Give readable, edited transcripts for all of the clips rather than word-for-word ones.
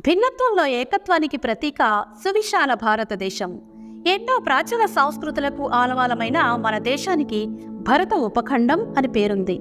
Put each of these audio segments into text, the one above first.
భిన్నత్వంలో ఏకత్వానికి ప్రతీక సువిశాల భారతదేశం. ఎన్నో ప్రాచీన సంస్కృతులకు ఆలవాలమైన మన దేశానికి భరత ఉపఖండం అని పేరుంది.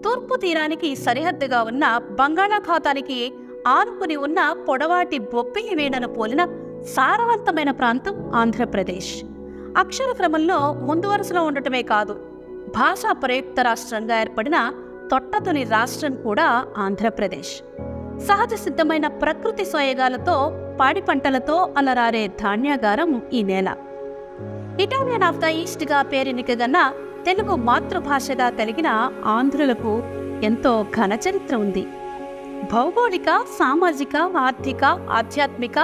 తూర్పు తీరానికి సరిహద్దుగా ఉన్న బంగాళాఖాతానికి ఆనుకుని ఉన్న పొడవాటి బొప్పిలి వీణను పోలిన సారవంతమైన ప్రాంతం ఆంధ్రప్రదేశ్. అక్షర క్రమంలో ముందు వరుసలో ఉండటమే కాదు, భాషా ప్రయుక్త రాష్ట్రంగా ఏర్పడిన తొట్టతొలి రాష్ట్రం కూడా ఆంధ్రప్రదేశ్. సహజ సిద్ధమైన ప్రకృతి సోయగాలతో, పాడి పంటలతో అలరారే ధాన్యాగారం ఈ నేల. ఇటాలియన్ ఆఫ్ ద ఈస్ట్గా పేరెనికగన్న తెలుగు మాతృభాషగా కలిగిన ఆంధ్రులకు ఎంతో ఘన చరిత్ర ఉంది. భౌగోళిక, సామాజిక, ఆర్థిక, ఆధ్యాత్మిక,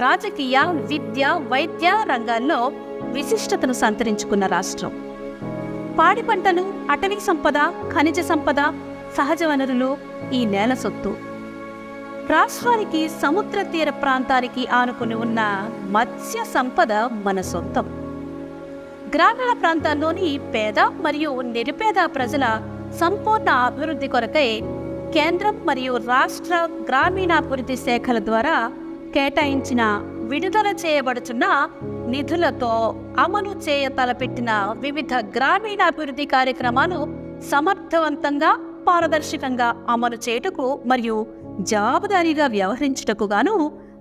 రాజకీయ, విద్య, వైద్య రంగాల్లో విశిష్టతను సంతరించుకున్న రాష్ట్రం. పాడి పంటలు, అటవీ సంపద, ఖనిజ సంపద, సహజ వనరులు ఈ నేల సొత్తు. రాష్ట్రానికి సముద్ర తీర ప్రాంతానికి ఆనుకుని ఉన్న మత్స్య సంపద మన సొంతం. గ్రామీణ ప్రాంతాల్లోని పేద మరియు నిరుపేద ప్రజల సంపూర్ణ అభివృద్ధి కొరకై కేంద్రం మరియు రాష్ట్ర గ్రామీణాభివృద్ధి శాఖల ద్వారా కేటాయించిన, విడుదల చేయబడుతున్న నిధులతో అమలు చేయ తలపెట్టిన వివిధ గ్రామీణాభివృద్ధి కార్యక్రమాలు సమర్థవంతంగా, పారదర్శకంగా అమలు చేయుటకు మరియు జవాబుదారీగా వ్యవహరించుటకు గాను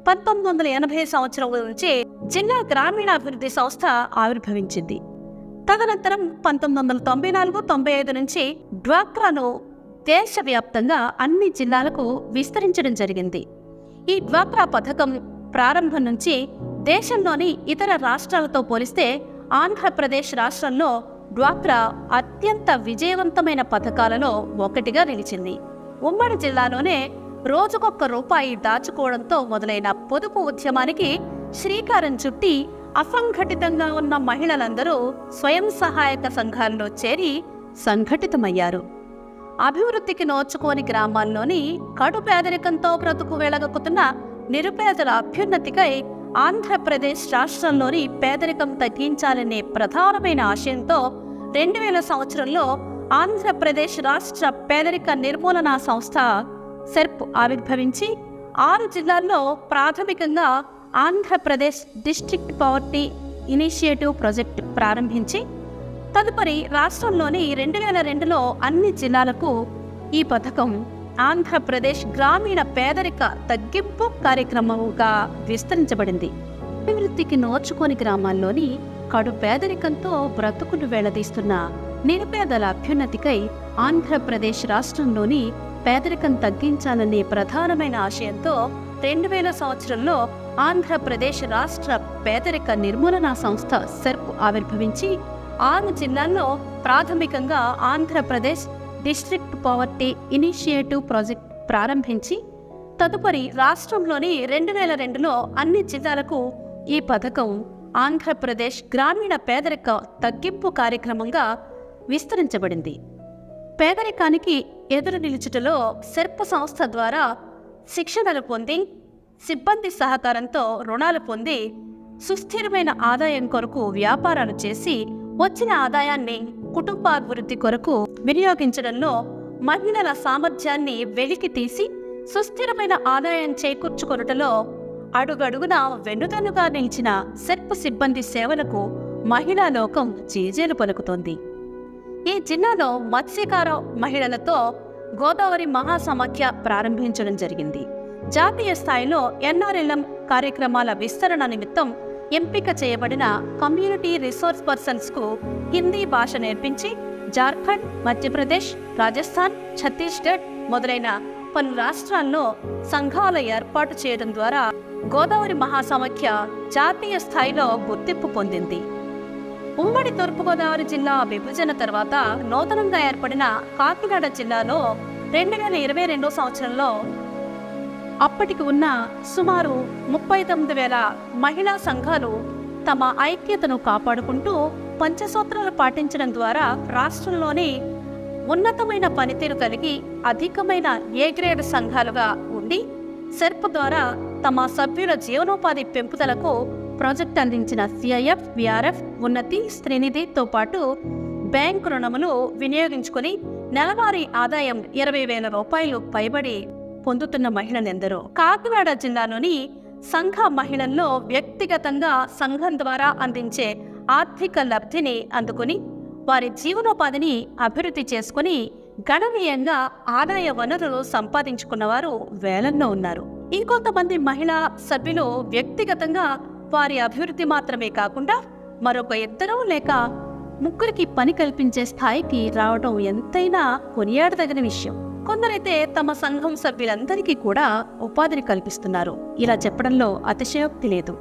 1980 సంవత్సరం నుంచి జిల్లా గ్రామీణాభివృద్ధి సంస్థ ఆవిర్భవించింది. తదనంతరం 1994-95 నుంచి డ్వాక్రాను దేశవ్యాప్తంగా అన్ని జిల్లాలకు విస్తరించడం జరిగింది. ఈ డ్వాక్రా పథకం ప్రారంభం నుంచి దేశంలోని ఇతర రాష్ట్రాలతో పోలిస్తే ఆంధ్రప్రదేశ్ రాష్ట్రంలో డ్వాక్రా అత్యంత విజయవంతమైన పథకాలలో ఒకటిగా నిలిచింది. ఉమ్మడి జిల్లాలోనే రోజుకొక్క రూపాయి దాచుకోవడంతో మొదలైన పొదుపు ఉద్యమానికి శ్రీకారం చుట్టి అసంఘటితంగా ఉన్న మహిళలందరూ స్వయం సహాయక సంఘాల్లో చేరి సంఘటితమయ్యారు. అభివృద్ధికి నోచుకోని గ్రామాల్లోని కడు పేదరికంతో బ్రతుకు వెళ్లగక్కుతున్న నిరుపేదల అభ్యున్నతికై ఆంధ్రప్రదేశ్ రాష్ట్రంలోని పేదరికం తగ్గించాలనే ప్రధానమైన ఆశయంతో 2000 సంవత్సరంలో ఆంధ్రప్రదేశ్ రాష్ట్ర పేదరిక నిర్మూలనా సంస్థ సెర్ప్ ఆవిర్భవించి 6 జిల్లాల్లో ప్రాథమికంగా Andhra Pradesh district poverty initiative project ప్రారంభించి తదుపరి రాష్ట్రంలోని 2002లో అన్ని జిల్లాలకు ఈ పథకం ఆంధ్రప్రదేశ్ గ్రామీణ పేదరిక తగ్గింపు కార్యక్రమంగా విస్తరించబడింది. అభివృద్ధికి నోచుకోని గ్రామాల్లోని కడు పేదరికంతో బ్రతుకును వెళ్లదీస్తున్న నిరుపేదల అభ్యున్నతికై ఆంధ్రప్రదేశ్ రాష్ట్రంలోని పేదరికం తగ్గించాలనే ప్రధానమైన ఆశయంతో 2000 సంవత్సరంలో ఆంధ్రప్రదేశ్ రాష్ట్ర పేదరిక నిర్మూలనా సంస్థ సెర్ప్ ఆవిర్భవించి 6 జిల్లాల్లో ప్రాథమికంగా Andhra Pradesh district poverty initiative project ప్రారంభించి తదుపరి రాష్ట్రంలోని 2002లో అన్ని జిల్లాలకు ఈ పథకం ఆంధ్రప్రదేశ్ గ్రామీణ పేదరిక తగ్గింపు కార్యక్రమంగా విస్తరించబడింది. పేదరికానికి ఎదురు నిలుచుటలో సెర్ప్ సంస్థ ద్వారా శిక్షణలు పొంది, సిబ్బంది సహకారంతో రుణాలు పొంది, సుస్థిరమైన ఆదాయం కొరకు వ్యాపారాలు చేసి వచ్చిన ఆదాయాన్ని కుటుంబాభివృద్ధి కొరకు వినియోగించడంలో మహిళల సామర్థ్యాన్ని వెలికి తీసి సుస్థిరమైన ఆదాయం చేకూర్చుకొనుటలో అడుగడుగున వెన్నుదన్నుగా నిలిచిన సెర్ప్ సిబ్బంది సేవలకు మహిళా లోకం జేజేలు పలుకుతోంది. ఈ జిల్లాలో మత్స్యకార మహిళలతో గోదావరి మహాసమాఖ్య ప్రారంభించడం జరిగింది. జాతీయ స్థాయిలో NRLM కార్యక్రమాల విస్తరణ నిమిత్తం ఎంపిక చేయబడిన కమ్యూనిటీ రిసోర్స్ పర్సన్స్కు హిందీ భాష నేర్పించి జార్ఖండ్, మధ్యప్రదేశ్, రాజస్థాన్, ఛత్తీస్గఢ్ మొదలైన పలు రాష్ట్రాల్లో సంఘాల ఏర్పాటు చేయడం ద్వారా గోదావరి మహాసమాఖ్య జాతీయ స్థాయిలో గుర్తింపు పొందింది. ఉమ్మడి తూర్పుగోదావరి జిల్లా విభజన తర్వాత నూతనంగా ఏర్పడిన కాకినాడ జిల్లాలో 2022 సంవత్సరంలో అప్పటికి ఉన్న సుమారు 39,000 మహిళా సంఘాలు తమ ఐక్యతను కాపాడుకుంటూ పంచసూత్రాలు పాటించడం ద్వారా రాష్ట్రంలోని ఉన్నతమైన పనితీరు కలిగి అధికమైన ఏ గ్రేడ్ సంఘాలుగా ఉండి సెర్ప్ ద్వారా తమ సభ్యుల జీవనోపాధి పెంపుదలకు ప్రాజెక్ట్ అందించిన CIF, VRF, ఉన్నతి, శ్రీనిధితో పాటు బ్యాంకు రుణములు వినియోగించుకుని నెలవారీ ఆదాయం 20,000 రూపాయలు పైబడి పొందుతున్న మహిళలెందరో. కాకినాడ జిల్లాలోని సంఘ మహిళల్లో వ్యక్తిగతంగా సంఘం ద్వారా అందించే ఆర్థిక లబ్ధిని అందుకుని వారి జీవనోపాధిని అభివృద్ధి చేసుకుని గణనీయంగా ఆదాయ వనరులు సంపాదించుకున్నవారు వేలల్లో ఉన్నారు. ఇంకొంతమంది మహిళా సభ్యులు వ్యక్తిగతంగా వారి అభివృద్ధి మాత్రమే కాకుండా మరొక 2 లేక 3కి పని కల్పించే స్థాయికి రావడం ఎంతైనా కొనియాడదగిన విషయం. కొందరైతే తమ సంఘం సభ్యులందరికీ కూడా ఉపాధిని కల్పిస్తున్నారు. ఇలా చెప్పడంలో అతిశయోక్తి లేదు.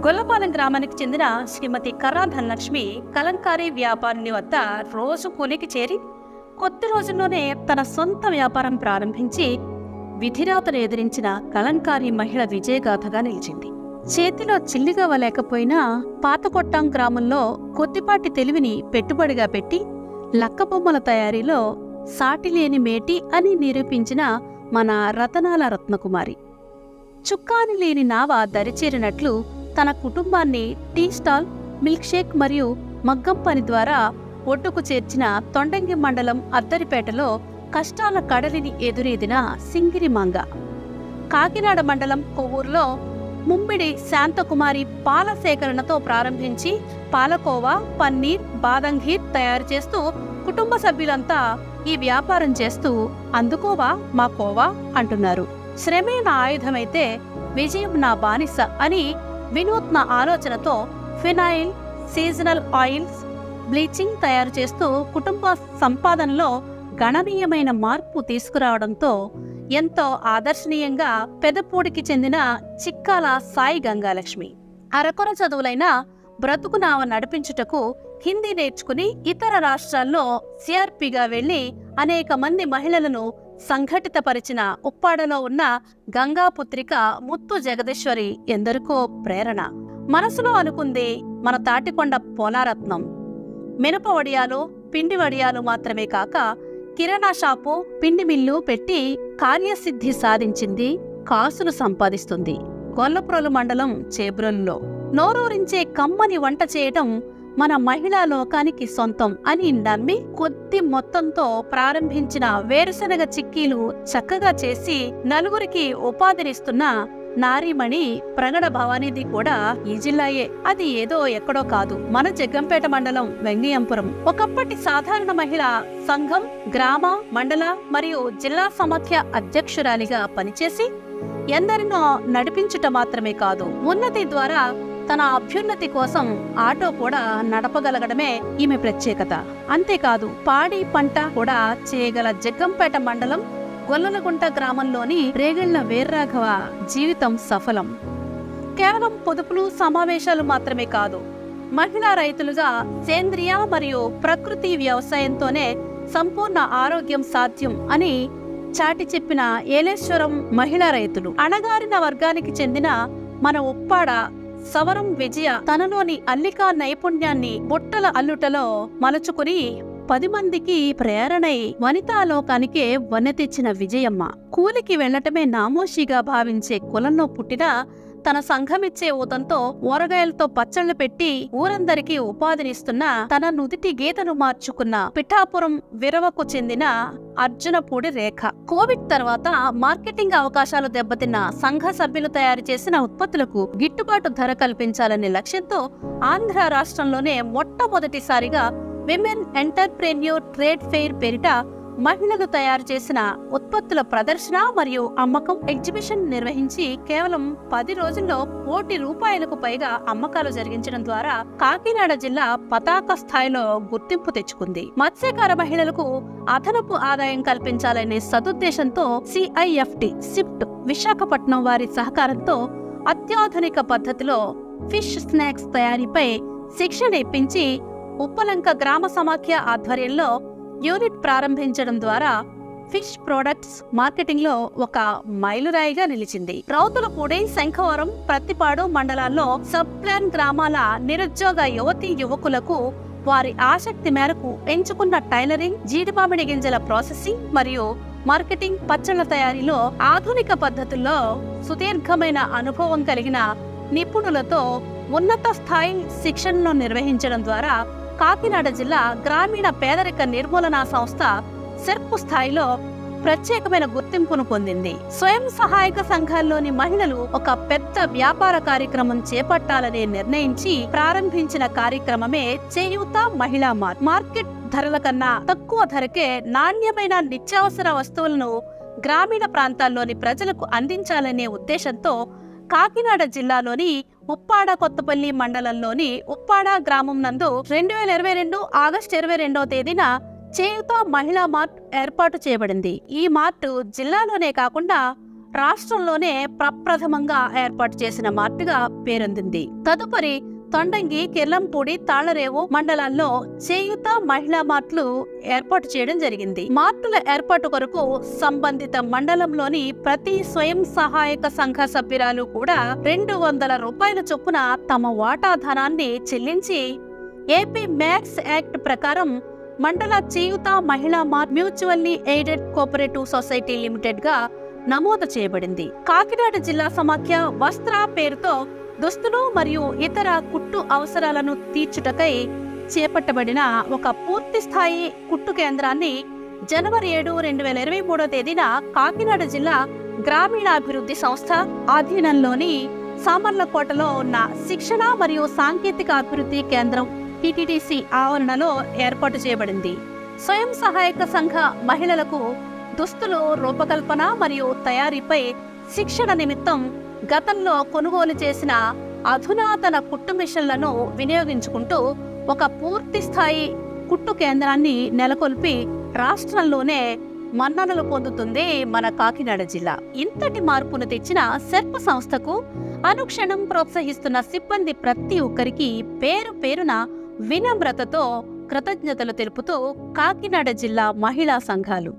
గొల్లపాలెం గ్రామానికి చెందిన శ్రీమతి కర్రా ధనలక్ష్మి కలంకారీ వ్యాపారిని వద్ద రోజు కూలికి చేరి కొద్ది రోజుల్లోనే తన సొంత వ్యాపారం ప్రారంభించి విధిరాతను ఎదిరించిన కలంకారీ మహిళ విజయగాథగా నిలిచింది. చేతిలో చిల్లిగవ్వ లేకపోయినా పాతకొట్టాం గ్రామంలో కొద్దిపాటి తెలివిని పెట్టుబడిగా పెట్టి లక్కబొమ్మల తయారీలో సాటిలేని మేటి అని నిరూపించిన మన రతనాల రత్నకుమారి. చుక్కాని లేని నావ దరిచేరినట్లు తన కుటుంబాన్ని టీ స్టాల్, మిల్క్ షేక్ మరియు మగ్గం పని ద్వారా ఒడ్డుకు చేర్చిన తొండంగి మండలం అద్దరిపేటలో కష్టాల కడలిని ఎదురీదిన సింగిరి మంగ. కాకినాడ మండలం కొవ్వూరులో ముమ్మిడి శాంతకుమారి పాల సేకరణతో ప్రారంభించి పాలకోవా, పన్నీర్, బాదం ఘీ తయారు చేస్తూ కుటుంబ సభ్యులంతా ఈ వ్యాపారం చేస్తూ అందుకోవా మా కోవా అంటున్నారు. శ్రమే నా ఆయుధమైతే విజయం నా బానిస అని వినూత్న ఆలోచనతో ఫినాయిల్, సీజనల్ ఆయిల్స్, బ్లీచింగ్ తయారు చేస్తూ కుటుంబ సంపాదనలో గణనీయమైన మార్పు తీసుకురావడంతో ఎంతో ఆదర్శనీయంగా పెదపూడికి చెందిన చిక్కాల సాయి గంగాలక్ష్మి అరకొర చదువులైన బ్రతుకునావ నడిపించుటకు హిందీ నేర్చుకుని ఇతర రాష్ట్రాల్లో సిఆర్పిగా వెళ్లి అనేక మంది మహిళలను సంఘటితపరిచిన ఉప్పాడలో ఉన్న గంగాపుత్రిక ముత్తు జగదీశ్వరి ఎందరికో ప్రేరణ. మనసులో అనుకుంది మన తాటికొండ పోలారత్నం. మినప వడియాలు, పిండి వడియాలు మాత్రమే కాక కిరాణా షాపు, పిండి మిల్లు పెట్టి కార్యసిద్ధి సాధించింది, కాసులు సంపాదిస్తుంది. గొల్లప్రోలు మండలం చేబ్రోలులో నోరూరించే కమ్మని వంట చేయటం మన మహిళా లోకానికి సొంతం అని నమ్మి కొద్ది మొత్తంతో ప్రారంభించిన వేరుశనగ చిక్కీలు చక్కగా చేసి నలుగురికి ఉపాధినిస్తున్న నారీమణి ప్రగడ భవానీది కూడా ఈ జిల్లాయే. అది ఏదో ఎక్కడో కాదు, మన జగ్గంపేట మండలం వెంగయ్యంపురం. ఒకప్పటి సాధారణ మహిళా సంఘం గ్రామ, మండల మరియు జిల్లా సమాఖ్య అధ్యక్షురాలిగా పనిచేసి ఎందరినో నడిపించుట మాత్రమే కాదు, ఉన్నతి ద్వారా తన అభ్యున్నతి కోసం ఆటో కూడా నడపగలగడమే ఈమె ప్రత్యేకత. అంతేకాదు పాడి పంట కూడా చేయగల జగ్గంపేట మండలం గొల్లలగుంట గ్రామంలోని రేగళ్ల వీర్రాఘవ జీవితం సఫలం. కేవలం పొదుపులు, సమావేశాలు మాత్రమే కాదు, మహిళా రైతులుగా సేంద్రియ మరియు ప్రకృతి వ్యవసాయంతోనే సంపూర్ణ ఆరోగ్యం సాధ్యం అని చాటి చెప్పిన ఏలేశ్వరం మహిళా రైతులు. అణగారిన వర్గానికి చెందిన మన ఉప్పాడ సవరం విజయ తనలోని అల్లికా నైపుణ్యాన్ని బుట్టల అల్లుటలో మలుచుకుని 10 మందికి ప్రేరణై వనితాలోకానికే వన్నె తెచ్చిన విజయమ్మ. కూలికి వెళ్లటమే నామోషిగా భావించే కులంలో పుట్టిన తన సంఘమిచ్చే ఊతంతో ఊరగాయలతో పచ్చళ్లు పెట్టి ఊరందరికీ ఉపాధినిస్తున్న తన నుదిటి గీతను మార్చుకున్న పిఠాపురం విరవకు చెందిన అర్జునపూడి రేఖ. కోవిడ్ తర్వాత మార్కెటింగ్ అవకాశాలు దెబ్బతిన్న సంఘ సభ్యులు తయారు చేసిన ఉత్పత్తులకు గిట్టుబాటు ధర కల్పించాలనే లక్ష్యంతో ఆంధ్ర రాష్ట్రంలోనే మొట్టమొదటిసారిగా విమెన్ ఎంటర్ప్రెన్యూర్ ట్రేడ్ ఫెయిర్ పేరిట మహిళలు తయారు చేసిన ఉత్పత్తుల ప్రదర్శన మరియు అమ్మకం ఎగ్జిబిషన్ నిర్వహించి కేవలం 10 రోజుల్లో ₹1 కోటి పైగా అమ్మకాలు జరిగించడం ద్వారా కాకినాడ జిల్లా పతాక స్థాయిలో గుర్తింపు తెచ్చుకుంది. మత్స్యకార మహిళలకు అదనపు ఆదాయం కల్పించాలనే సదుద్దేశంతో CIFT సిఫ్ట్ విశాఖపట్నం వారి సహకారంతో అత్యాధునిక పద్ధతిలో ఫిష్ స్నాక్స్ తయారీపై శిక్షణ ఇప్పించి ఉప్పలంక గ్రామ సమాఖ్య ఆధ్వర్యంలో యూనిట్ ప్రారంభించడం ద్వారా ఫిష్ ప్రొడక్ట్స్ మార్కెటింగ్ లో ఒక మైలురాయిగా నిలిచింది. రౌతులపూడి, శంఖవరం, ప్రత్తిపాడు మండలాల్లో సబ్ ప్లాన్ గ్రామాల నిరుద్యోగ యువతీ యువకులకు వారి ఆసక్తి మేరకు ఎంచుకున్న టైలరింగ్, జీడిమామిడి గింజల ప్రాసెసింగ్ మరియు మార్కెటింగ్, పచ్చళ్ల తయారీలో ఆధునిక పద్ధతుల్లో సుదీర్ఘమైన అనుభవం కలిగిన నిపుణులతో ఉన్నత స్థాయి శిక్షణను నిర్వహించడం ద్వారా కాకినాడ జిల్లా గ్రామీణ పేదరిక నిర్మూలన సంస్థ సెర్పు స్థాయిలో ప్రత్యేకమైన గుర్తింపును పొందింది. స్వయం సహాయక సంఘాల్లోని మహిళలు ఒక పెద్ద వ్యాపార కార్యక్రమం చేపట్టాలని నిర్ణయించి ప్రారంభించిన కార్యక్రమమే చేయూత మహిళా మార్ట్. మార్కెట్ ధరల కన్నా తక్కువ ధరకే నాణ్యమైన నిత్యావసర వస్తువులను గ్రామీణ ప్రాంతాల్లోని ప్రజలకు అందించాలనే ఉద్దేశంతో కాకినాడ జిల్లాలోని ఉప్పాడ కొత్తపల్లి మండలంలోని ఉప్పాడ గ్రామం నందు 2022 ఆగస్టు 22వ తేదీన చేయూత మహిళా మార్ట్ ఏర్పాటు చేయబడింది. ఈ మార్ట్ జిల్లాలోనే కాకుండా రాష్ట్రంలోనే ప్రప్రథమంగా ఏర్పాటు చేసిన మార్టుగా పేరొందింది. తదుపరి తొండంగి, కిర్లంపూడి, తాళ్లరేవు మండలాల్లో చేయూత మహిళా మార్ట్లు ఏర్పాటు చేయడం జరిగింది. మార్టుల ఏర్పాటు కొరకు సంబంధిత మండలంలోని ప్రతి స్వయం సహాయక సంఘ సభ్యురాలు కూడా 200 రూపాయల చొప్పున తమ వాటా ధనాన్ని చెల్లించి ఏపీ మ్యాక్స్ యాక్ట్ ప్రకారం మండల చేయూత మహిళా mart mutually aided cooperative society limited గా నమోదు చేయబడింది. కాకినాడ జిల్లా సమాఖ్య వస్త్ర పేరుతో దుస్తులు మరియు ఇతర కుట్టు అవసరాలను తీర్చుటకై చేపట్టబడిన ఒక పూర్తి స్థాయి కుట్టు కేంద్రాన్ని జనవరి 7, 2023వ తేదీన కాకినాడ జిల్లా గ్రామీణాభివృద్ధి సంస్థ ఆధీనంలోని సామర్లకోటలో ఉన్న శిక్షణ మరియు సాంకేతిక అభివృద్ధి కేంద్రం PTTC ఆవరణలో ఏర్పాటు చేయబడింది. స్వయం సహాయక సంఘ మహిళలకు దుస్తులు రూపకల్పన మరియు తయారీపై శిక్షణ నిమిత్తం గతంలో కొనుగోలు చేసిన అధునాతన కుట్టు మిషన్లను వినియోగించుకుంటూ ఒక పూర్తి స్థాయి కుట్టు కేంద్రాన్ని నెలకొల్పి రాష్ట్రంలోనే మన్ననలు పొందుతుంది మన కాకినాడ జిల్లా. ఇంతటి మార్పును తెచ్చిన సెర్ప్ సంస్థకు అనుక్షణం ప్రోత్సహిస్తున్న సిబ్బంది ప్రతి ఒక్కరికి పేరు పేరున వినమ్రతతో కృతజ్ఞతలు తెలుపుతూ కాకినాడ జిల్లా మహిళా సంఘాలు